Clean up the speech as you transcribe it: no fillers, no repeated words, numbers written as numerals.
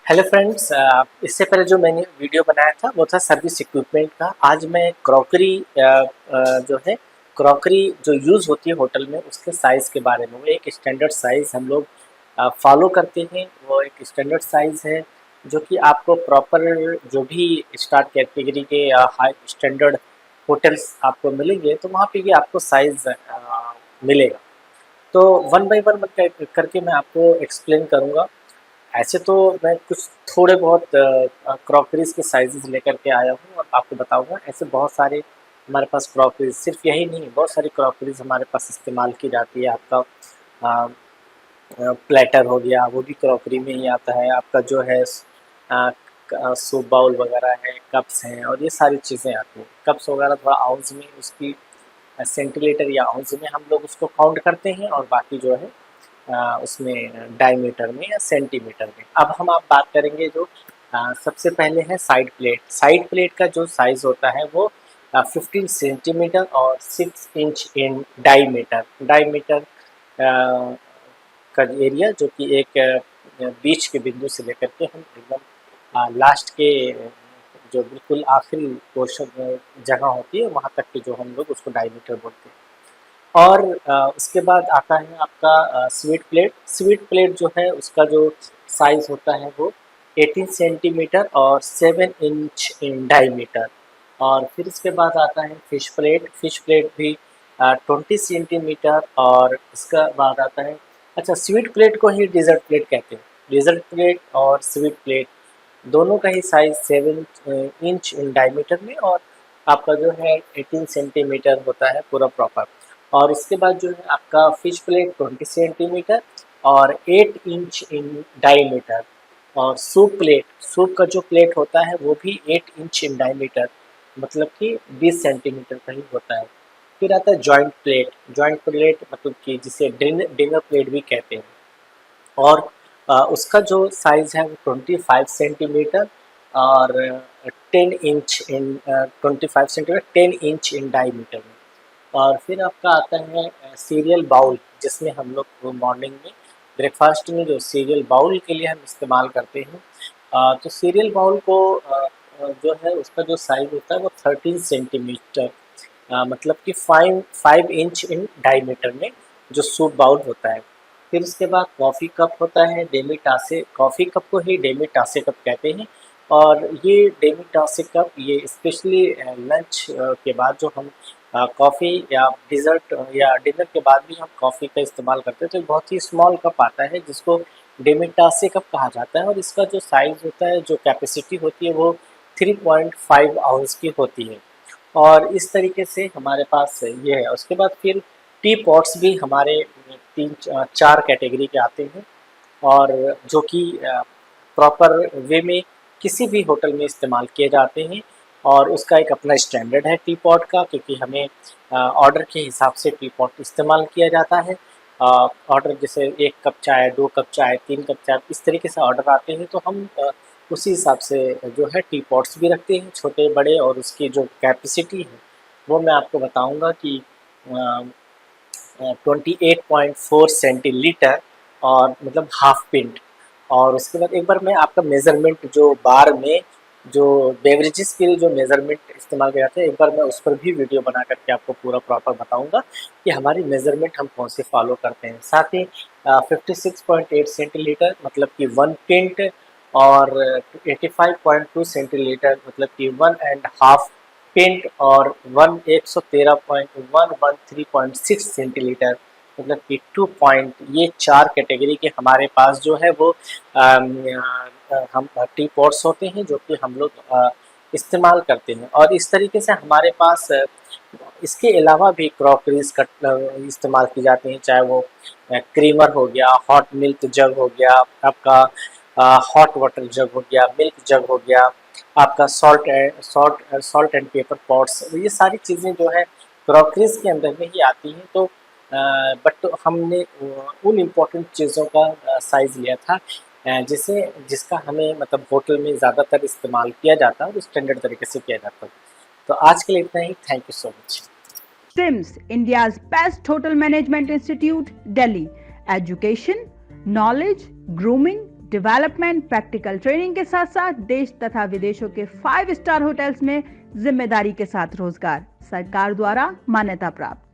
Hello friends, इससे पहले जो मैंने वीडियो बनाया था वो था सर्विस इक्विपमेंट का। आज मैं क्रॉकरी जो है क्रॉकरी जो यूज़ होती है होटल में उसके साइज़ के बारे में। वो एक स्टैंडर्ड साइज़ हम लोग फॉलो करते हैं। वो एक स्टैंडर्ड साइज़ है जो कि आपको प्रॉपर जो भी स्टार कैटेगरी के या हाई स्टैंडर्ड होटल्स आपको मिलेंगे तो वहाँ पे ये आपको साइज़ मिलेगा। तो वन बाय वन करके मैं आपको एक्सप्लेन करूँगा। ऐसे तो मैं कुछ थोड़े बहुत क्रॉकरीज के साइजेस लेकर के आया हूँ और आपको बताऊंगा। ऐसे बहुत सारे हमारे पास क्रॉकरीज, सिर्फ यही नहीं, बहुत सारी क्रॉकरीज हमारे पास इस्तेमाल की जाती है। आपका प्लेटर हो गया, वो भी क्रॉकरी में ही आता है। आपका जो है सूप बाउल वगैरह है, कप्स हैं, और ये सारी चीज़ें आती हैं। कप्स वगैरह थोड़ा आउंस में, उसकी सेंटीलीटर या आउंस में हम लोग उसको काउंट करते हैं, और बाकी जो है उसमें डायमीटर में या सेंटीमीटर में। अब हम आप बात करेंगे जो सबसे पहले है साइड प्लेट। साइड प्लेट का जो साइज़ होता है वो 15 सेंटीमीटर और 6 इंच इन डायमीटर। डायमीटर का एरिया जो कि एक बीच के बिंदु से लेकर के हम एकदम लास्ट के जो बिल्कुल आखिरी पोर्शन जगह होती है वहाँ तक की जो हम लोग उसको डायमीटर बोलते हैं। और उसके बाद आता है आपका स्वीट प्लेट। स्वीट प्लेट जो है उसका जो साइज़ होता है वो 18 सेंटीमीटर और 7 इंच इन डायमीटर। और फिर इसके बाद आता है फिश प्लेट। फिश प्लेट भी 20 सेंटीमीटर। और इसका बाद आता है, अच्छा, स्वीट प्लेट को ही डिज़र्ट प्लेट कहते हैं। डिज़र्ट प्लेट और स्वीट प्लेट दोनों का ही साइज़ 7 इंच इन डायमीटर में, और आपका जो है 18 सेंटीमीटर होता है पूरा प्रॉपर। और इसके बाद जो है आपका फिश प्लेट 20 सेंटीमीटर और 8 इंच इन डायमीटर। और सूप प्लेट, सूप का जो प्लेट होता है वो भी 8 इंच इन डायमीटर, मतलब कि 20 सेंटीमीटर का ही होता है। फिर आता है जॉइंट प्लेट। जॉइंट प्लेट मतलब कि जिसे डिनर प्लेट भी कहते हैं। और उसका जो साइज़ है वो 25 सेंटीमीटर और 10 inch in 25 centimetre 10 inch in diameter में। और फिर आपका आता है सीरियल बाउल, जिसमें हम लोग मॉर्निंग में ब्रेकफास्ट में जो सीरियल बाउल के लिए हम इस्तेमाल करते हैं। तो सीरियल बाउल को जो है उसका जो साइज़ होता है वो 13 सेंटीमीटर, मतलब कि 5 इंच इन डायमीटर में जो सूप बाउल होता है। फिर उसके बाद कॉफ़ी कप होता है, डेमी टासे। कॉफ़ी कप को ही डेमी टासे कप कहते हैं। और ये डेमी टासे कप ये स्पेशली लंच के बाद जो हम कॉफ़ी या डिज़र्ट या डिनर के बाद भी हम कॉफ़ी का इस्तेमाल करते हैं, तो बहुत ही स्मॉल कप आता है जिसको डेमी टासे कप कहा जाता है। और इसका जो साइज़ होता है, जो कैपेसिटी होती है वो 3.5 आउंस की होती है। और इस तरीके से हमारे पास ये है। उसके बाद फिर टी पॉट्स भी हमारे चार कैटेगरी के आते हैं, और जो कि प्रॉपर वे में किसी भी होटल में इस्तेमाल किए जाते हैं। और उसका एक अपना स्टैंडर्ड है टी पॉट का, क्योंकि हमें ऑर्डर के हिसाब से टी पॉट इस्तेमाल किया जाता है। ऑर्डर जैसे 1 कप चाय, 2 कप चाय, 3 कप चाय, इस तरीके से ऑर्डर आते हैं तो हम उसी हिसाब से जो है टी पॉट्स भी रखते हैं, छोटे बड़े। और उसकी जो कैपेसिटी है वो मैं आपको बताऊंगा कि 28.4 सेंटीलीटर, और मतलब हाफ पिंट। और उसके बाद एक बार मैं आपका मेज़रमेंट जो बार में जो बेवरेजेस के लिए जो मेज़रमेंट इस्तेमाल किया जाता है, एक बार मैं उस पर भी वीडियो बना करके आपको पूरा प्रॉपर बताऊंगा कि हमारी मेज़रमेंट हम कौन से फॉलो करते हैं। साथ ही 56.8 सेंटीलीटर मतलब कि 1 पिंट, और 85.2 सेंटीलीटर मतलब कि 1.5 पिंट, और 113.113.6 सेंटीलीटर मतलब कि 2 पॉइंट। ये चार कैटेगरी के हमारे पास जो है वो हम टी पॉट्स होते हैं जो कि हम लोग इस्तेमाल करते हैं। और इस तरीके से हमारे पास इसके अलावा भी क्रॉकरीज का इस्तेमाल की जाती हैं, चाहे वो क्रीमर हो गया, हॉट मिल्क जग हो गया, आपका हॉट वाटर जग हो गया, मिल्क जग हो गया, आपका सॉल्ट एंड पेपर पॉट्स। ये सारी चीज़ें जो है क्रॉकरीज के अंदर में ही आती हैं। तो बट हमने उन इम्पोर्टेंट चीज़ों का साइज़ लिया था जिसका हमें मतलब होटल में ज़्यादातर इस्तेमाल किया जाता है और स्टैंडर्ड तरीके से किया जाता है। तो आज के लिए इतना ही। Thank you so much. SIMS, India's best hotel management institute, Delhi. Education, knowledge, grooming, development, practical training के साथ साथ देश तथा विदेशों के 5 स्टार होटल्स में जिम्मेदारी के साथ रोजगार, सरकार द्वारा मान्यता प्राप्त।